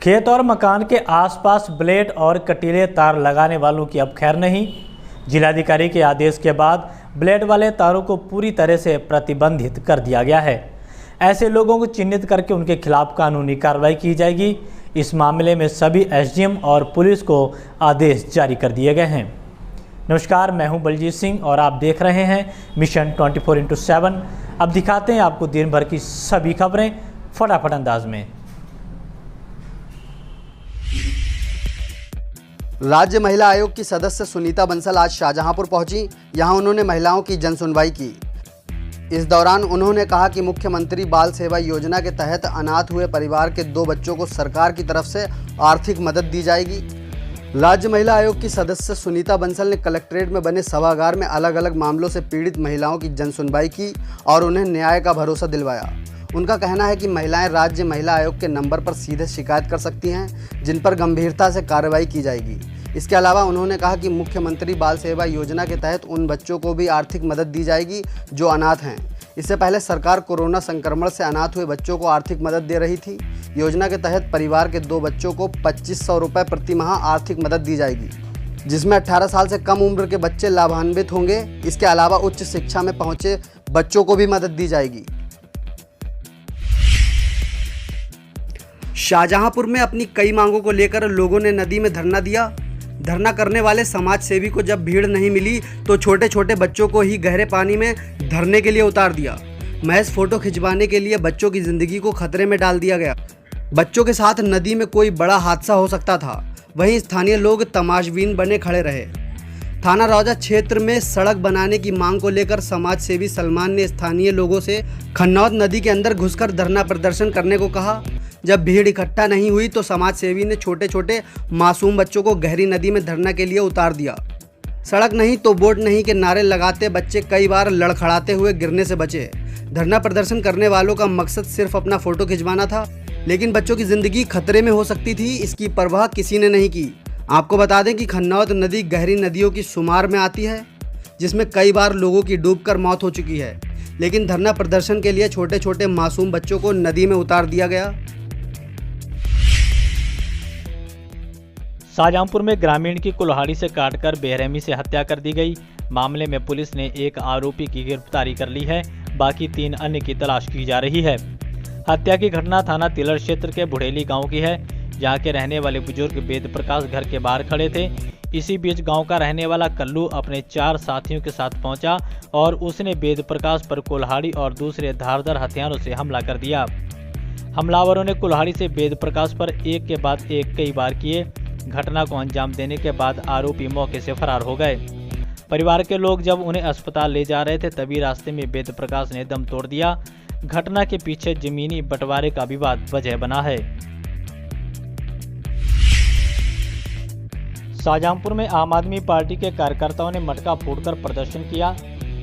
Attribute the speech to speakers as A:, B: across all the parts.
A: खेत और मकान के आसपास ब्लेड और कटीले तार लगाने वालों की अब खैर नहीं। जिलाधिकारी के आदेश के बाद ब्लेड वाले तारों को पूरी तरह से प्रतिबंधित कर दिया गया है। ऐसे लोगों को चिन्हित करके उनके खिलाफ कानूनी कार्रवाई की जाएगी। इस मामले में सभी एसडीएम और पुलिस को आदेश जारी कर दिए गए हैं। नमस्कार, मैं हूं बलजीत सिंह और आप देख रहे हैं मिशन 24/7। अब दिखाते हैं आपको दिन भर की सभी खबरें फटाफट अंदाज में।
B: राज्य महिला आयोग की सदस्य सुनीता बंसल आज शाहजहांपुर पहुंची। यहां उन्होंने महिलाओं की जनसुनवाई की। इस दौरान उन्होंने कहा कि मुख्यमंत्री बाल सेवा योजना के तहत अनाथ हुए परिवार के 2 बच्चों को सरकार की तरफ से आर्थिक मदद दी जाएगी। राज्य महिला आयोग की सदस्य सुनीता बंसल ने कलेक्ट्रेट में बने सभागार में अलग अलग मामलों से पीड़ित महिलाओं की जनसुनवाई की और उन्हें न्याय का भरोसा दिलवाया। उनका कहना है कि महिलाएं राज्य महिला आयोग के नंबर पर सीधे शिकायत कर सकती हैं, जिन पर गंभीरता से कार्रवाई की जाएगी। इसके अलावा उन्होंने कहा कि मुख्यमंत्री बाल सेवा योजना के तहत उन बच्चों को भी आर्थिक मदद दी जाएगी जो अनाथ हैं। इससे पहले सरकार कोरोना संक्रमण से अनाथ हुए बच्चों को आर्थिक मदद दे रही थी। योजना के तहत परिवार के 2 बच्चों को 2500 रुपये प्रति माह आर्थिक मदद दी जाएगी, जिसमें 18 साल से कम उम्र के बच्चे लाभान्वित होंगे। इसके अलावा उच्च शिक्षा में पहुंचे बच्चों को भी मदद दी जाएगी। शाहजहांपुर में अपनी कई मांगों को लेकर लोगों ने नदी में धरना दिया। धरना करने वाले समाज सेवी को जब भीड़ नहीं मिली तो छोटे छोटे बच्चों को ही गहरे पानी में धरने के लिए उतार दिया। महज फोटो खिंचवाने के लिए बच्चों की जिंदगी को खतरे में डाल दिया गया। बच्चों के साथ नदी में कोई बड़ा हादसा हो सकता था। वहीं स्थानीय लोग तमाशबीन बने खड़े रहे। थाना रौजा क्षेत्र में सड़क बनाने की मांग को लेकर समाज सेवी सलमान ने स्थानीय लोगों से खन्नौत नदी के अंदर घुसकर धरना प्रदर्शन करने को कहा। जब भीड़ इकट्ठा नहीं हुई तो समाज सेवी ने छोटे छोटे मासूम बच्चों को गहरी नदी में धरने के लिए उतार दिया। सड़क नहीं तो वोट नहीं के नारे लगाते बच्चे कई बार लड़खड़ाते हुए गिरने से बचे। धरना प्रदर्शन करने वालों का मकसद सिर्फ अपना फोटो खिंचवाना था, लेकिन बच्चों की जिंदगी खतरे में हो सकती थी, इसकी परवाह किसी ने नहीं की। आपको बता दें कि खन्नौत नदी गहरी नदियों की शुमार में आती है, जिसमें कई बार लोगों की डूबकर मौत हो चुकी है, लेकिन धरना प्रदर्शन के लिए छोटे छोटे मासूम बच्चों को नदी में उतार दिया गया।
A: शाहजहांपुर में ग्रामीण की कुल्हाड़ी से काटकर बेरहमी से हत्या कर दी गई। मामले में पुलिस ने एक आरोपी की गिरफ्तारी कर ली है, बाकी 3 अन्य की तलाश की जा रही है। हत्या की घटना थाना तिलर क्षेत्र के बुढ़ेली गांव की है, जहां के रहने वाले बुजुर्ग वेद प्रकाश घर के बाहर खड़े थे। इसी बीच गांव का रहने वाला कल्लू अपने 4 साथियों के साथ पहुंचा और उसने वेद प्रकाश पर कुल्हाड़ी और दूसरे धारदार हथियारों से हमला कर दिया। हमलावरों ने कुल्हाड़ी से वेद प्रकाश पर एक के बाद एक कई बार किए। घटना को अंजाम देने के बाद आरोपी मौके से फरार हो गए। परिवार के लोग जब उन्हें अस्पताल ले जा रहे थे तभी रास्ते में वेद प्रकाश ने दम तोड़ दिया। घटना के पीछे जमीनी बंटवारे का विवाद वजह बना है। शाहजहांपुर में आम आदमी पार्टी के कार्यकर्ताओं ने मटका फोड़कर प्रदर्शन किया।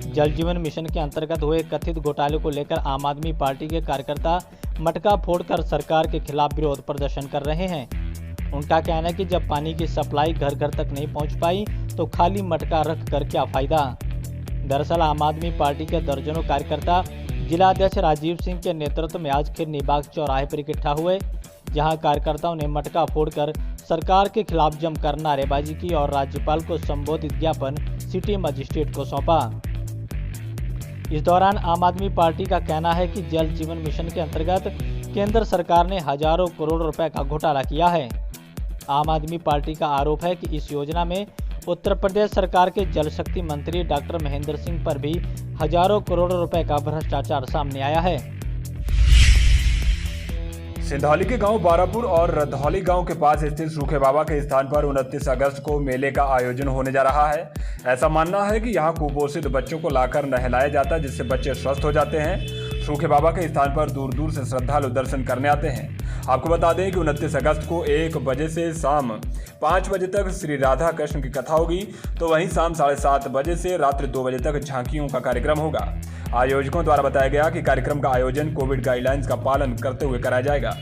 A: जल जीवन मिशन के अंतर्गत हुए कथित घोटाले को लेकर आम आदमी पार्टी के कार्यकर्ता मटका फोड़कर सरकार के खिलाफ विरोध प्रदर्शन कर रहे हैं। उनका कहना है कि जब पानी की सप्लाई घर घर तक नहीं पहुंच पाई तो खाली मटका रख कर क्या फायदा। दरअसल आम आदमी पार्टी के दर्जनों कार्यकर्ता जिला अध्यक्ष राजीव सिंह के नेतृत्व में आज खिरनी बाग चौराहे पर इकट्ठा हुए, जहां कार्यकर्ताओं ने मटका फोड़कर सरकार के खिलाफ जमकर नारेबाजी की और राज्यपाल को संबोधित ज्ञापन सिटी मजिस्ट्रेट को सौंपा। इस दौरान आम आदमी पार्टी का कहना है कि जल जीवन मिशन के अंतर्गत केंद्र सरकार ने हजारों करोड़ रुपए का घोटाला किया है। आम आदमी पार्टी का आरोप है कि इस योजना में उत्तर प्रदेश सरकार के जल शक्ति मंत्री डॉक्टर महेंद्र सिंह पर भी हजारों करोड़ रुपए का भ्रष्टाचार सामने आया है।
C: सिंधौली के गांव बारापुर और रधौली गांव के पास स्थित सूखे बाबा के स्थान पर 29 अगस्त को मेले का आयोजन होने जा रहा है। ऐसा मानना है कि यहां कुपोषित बच्चों को लाकर नहलाया जाता है, जिससे बच्चे स्वस्थ हो जाते हैं। सूखे बाबा के स्थान पर दूर दूर से श्रद्धालु दर्शन करने आते हैं। आपको बता दें कि 29 अगस्त को 1 बजे से शाम 5 बजे तक श्री राधा कृष्ण की कथा होगी, तो वहीं शाम 7:30 बजे से रात्रि 2 बजे तक झांकियों का कार्यक्रम होगा। आयोजकों द्वारा बताया गया कि कार्यक्रम का आयोजन कोविड गाइडलाइंस का पालन करते हुए कराया जाएगा।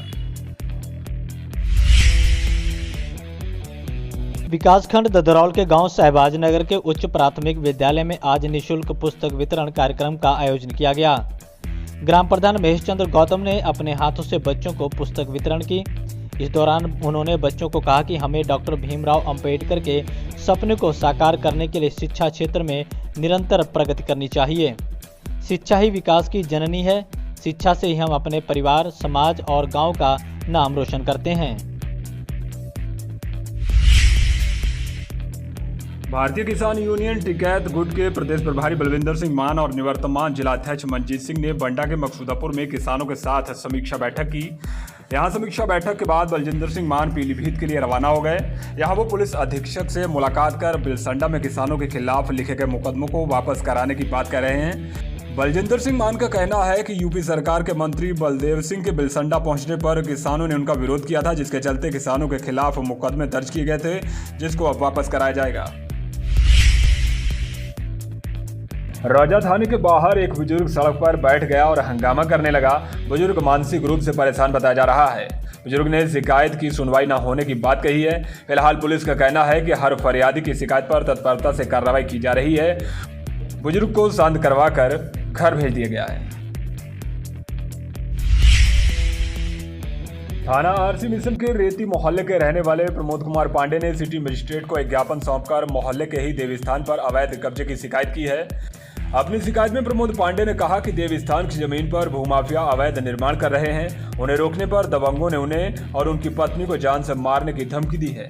A: विकासखंड ददरौल के गांव शहबाज नगर के उच्च प्राथमिक विद्यालय में आज निःशुल्क पुस्तक वितरण कार्यक्रम का आयोजन किया गया। ग्राम प्रधान महेश चंद्र गौतम ने अपने हाथों से बच्चों को पुस्तक वितरण की। इस दौरान उन्होंने बच्चों को कहा कि हमें डॉक्टर भीमराव अंबेडकर के सपने को साकार करने के लिए शिक्षा क्षेत्र में निरंतर प्रगति करनी चाहिए। शिक्षा ही विकास की जननी है। शिक्षा से ही हम अपने परिवार, समाज और गांव का नाम रोशन करते हैं।
C: भारतीय किसान यूनियन टिकैत गुट के प्रदेश प्रभारी बलविंदर सिंह मान और निवर्तमान जिलाध्यक्ष मनजीत सिंह ने बंडा के मकसूदापुर में किसानों के साथ समीक्षा बैठक की। यहां समीक्षा बैठक के बाद बलजिंदर सिंह मान पीलीभीत के लिए रवाना हो गए। यहां वो पुलिस अधीक्षक से मुलाकात कर बिलसंडा में किसानों के खिलाफ लिखे गए मुकदमों को वापस कराने की बात कर रहे हैं। बलजिंदर सिंह मान का कहना है कि यूपी सरकार के मंत्री बलदेव सिंह के बिलसंडा पहुंचने पर किसानों ने उनका विरोध किया था, जिसके चलते किसानों के खिलाफ मुकदमे दर्ज किए गए थे, जिसको अब वापस कराया जाएगा। रौजा थाने के बाहर एक बुजुर्ग सड़क पर बैठ गया और हंगामा करने लगा। बुजुर्ग मानसिक रूप से परेशान बताया जा रहा है। बुजुर्ग ने शिकायत की सुनवाई न होने की बात कही है। फिलहाल पुलिस का कहना है कि हर फरियादी की शिकायत पर तत्परता से कार्रवाई की जा रही है। बुजुर्ग को शांत करवाकर घर भेज दिया गया है। थाना आरसी मिशन के रेती मोहल्ले के रहने वाले प्रमोद कुमार पांडे ने सिटी मजिस्ट्रेट को एक ज्ञापन सौंपकर मोहल्ले के ही देवस्थान पर अवैध कब्जे की शिकायत की है। अपनी शिकायत में प्रमोद पांडे ने कहा कि देवस्थान की जमीन पर भूमाफिया अवैध निर्माण कर रहे हैं। उन्हें रोकने पर दबंगों ने उन्हें और उनकी पत्नी को जान से मारने की धमकी दी है।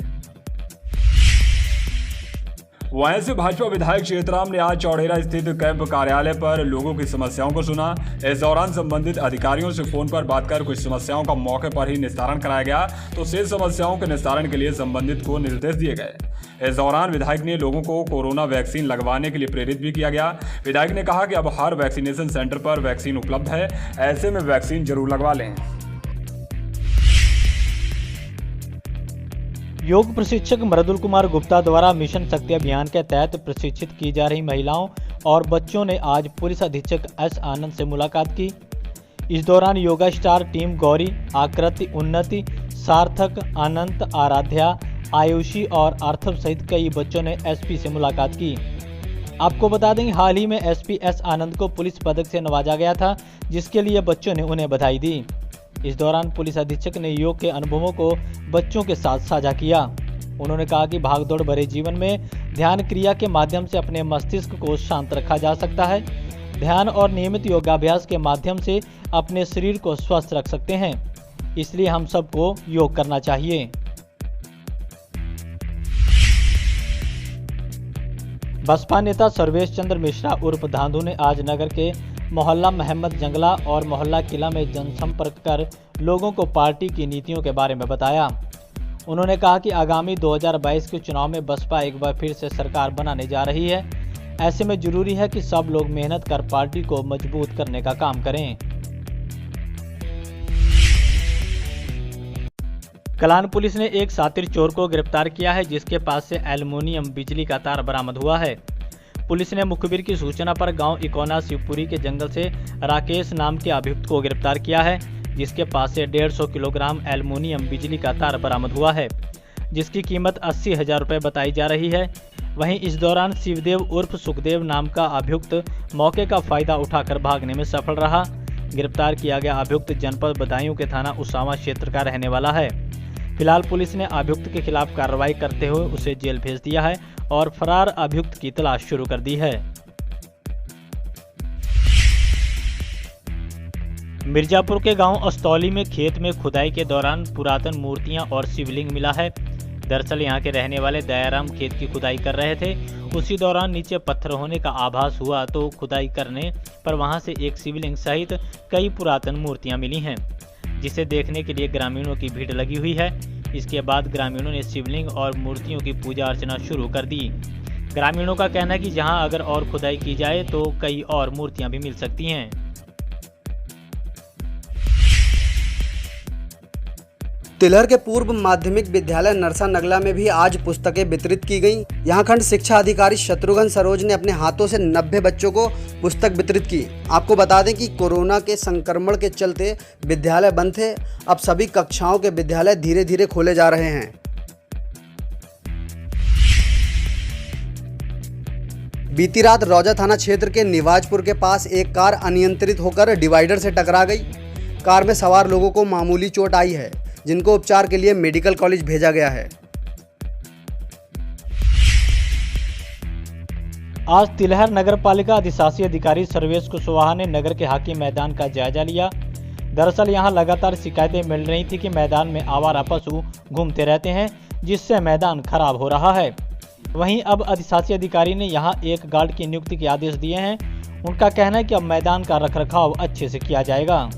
C: वहीं से भाजपा विधायक चेतराम ने आज चौड़ेरा स्थित कैंप कार्यालय पर लोगों की समस्याओं को सुना। इस दौरान संबंधित अधिकारियों से फोन पर बात कर कुछ समस्याओं का मौके पर ही निस्तारण कराया गया, तो शेष समस्याओं के निस्तारण के लिए संबंधित को निर्देश दिए गए। इस दौरान विधायक ने लोगों को कोरोना वैक्सीन लगवाने के लिए प्रेरित भी किया गया। विधायक ने कहा कि अब हर वैक्सीनेशन सेंटर पर वैक्सीन उपलब्ध है, ऐसे में वैक्सीन जरूर लगवा लें।
A: योग प्रशिक्षक मृदुल कुमार गुप्ता द्वारा मिशन शक्ति अभियान के तहत प्रशिक्षित की जा रही महिलाओं और बच्चों ने आज पुलिस अधीक्षक एस आनंद से मुलाकात की। इस दौरान योगा स्टार टीम गौरी, आकृति, उन्नति, सार्थक, अनंत, आराध्या, आयुषी और आर्थव सहित कई बच्चों ने एसपी से मुलाकात की। आपको बता दें, हाल ही में एसपी एस आनंद को पुलिस पदक से नवाजा गया था, जिसके लिए बच्चों ने उन्हें बधाई दी। इस दौरान पुलिस अधीक्षक ने योग के अनुभवों को बच्चों के साथ साझा किया। उन्होंने कहा कि भागदौड़ भरे जीवन में ध्यान क्रिया के माध्यम से अपने मस्तिष्क को शांत रखा जा सकता है। ध्यान और नियमित योगाभ्यास के माध्यम से अपने शरीर को स्वस्थ रख सकते हैं, इसलिए हम सबको योग करना चाहिए। बसपा नेता सर्वेश चंद्र मिश्रा उर्फ धांधु ने आज नगर के मोहल्ला महमद जंगला और मोहल्ला किला में जनसंपर्क कर लोगों को पार्टी की नीतियों के बारे में बताया। उन्होंने कहा कि आगामी 2022 के चुनाव में बसपा एक बार फिर से सरकार बनाने जा रही है। ऐसे में जरूरी है कि सब लोग मेहनत कर पार्टी को मजबूत करने का काम करें। कलान पुलिस ने एक शातिर चोर को गिरफ्तार किया है, जिसके पास से एल्युमिनियम बिजली का तार बरामद हुआ है। पुलिस ने मुखबिर की सूचना पर गांव इकोना शिवपुरी के जंगल से राकेश नाम के अभियुक्त को गिरफ्तार किया है, जिसके पास से 150 किलोग्राम एल्युमिनियम बिजली का तार बरामद हुआ है, जिसकी कीमत 80,000 रुपये बताई जा रही है। वहीं इस दौरान शिवदेव उर्फ सुखदेव नाम का अभियुक्त मौके का फायदा उठाकर भागने में सफल रहा। गिरफ्तार किया गया अभियुक्त जनपद बदायूं के थाना उसामा क्षेत्र का रहने वाला है। फिलहाल पुलिस ने अभियुक्त के खिलाफ कार्रवाई करते हुए उसे जेल भेज दिया है और फरार अभियुक्त की तलाश शुरू कर दी है। मिर्जापुर के गांव अस्तौली में खेत में खुदाई के दौरान पुरातन मूर्तियां और शिवलिंग मिला है। दरअसल यहां के रहने वाले दयाराम खेत की खुदाई कर रहे थे। उसी दौरान नीचे पत्थर होने का आभास हुआ तो खुदाई करने पर वहां से एक शिवलिंग सहित कई पुरातन मूर्तियां मिली हैं, जिसे देखने के लिए ग्रामीणों की भीड़ लगी हुई है। इसके बाद ग्रामीणों ने शिवलिंग और मूर्तियों की पूजा अर्चना शुरू कर दी। ग्रामीणों का कहना है कि जहां अगर और खुदाई की जाए तो कई और मूर्तियां भी मिल सकती हैं।
B: तिलहर के पूर्व माध्यमिक विद्यालय नरसा नगला में भी आज पुस्तकें वितरित की गईं। यहां खंड शिक्षा अधिकारी शत्रुघ्न सरोज ने अपने हाथों से 90 बच्चों को पुस्तक वितरित की। आपको बता दें कि कोरोना के संक्रमण के चलते विद्यालय बंद थे। अब सभी कक्षाओं के विद्यालय धीरे धीरे खोले जा रहे हैं। बीती रात रौजा थाना क्षेत्र के निवाजपुर के पास एक कार अनियंत्रित होकर डिवाइडर से टकरा गई। कार में सवार लोगों को मामूली चोट आई है। जिनको उपचार के लिए मेडिकल कॉलेज भेजा गया है।
A: आज तिलहर नगर पालिका अधिशासी अधिकारी सर्वेश कुशवाहा ने नगर के हॉकी मैदान का जायजा लिया। दरअसल यहां लगातार शिकायतें मिल रही थी कि मैदान में आवारा पशु घूमते रहते हैं, जिससे मैदान खराब हो रहा है। वहीं अब अधिशासी अधिकारी ने यहां एक गार्ड की नियुक्ति के आदेश दिए हैं। उनका कहना है कि अब मैदान का रखरखाव अच्छे से किया जाएगा।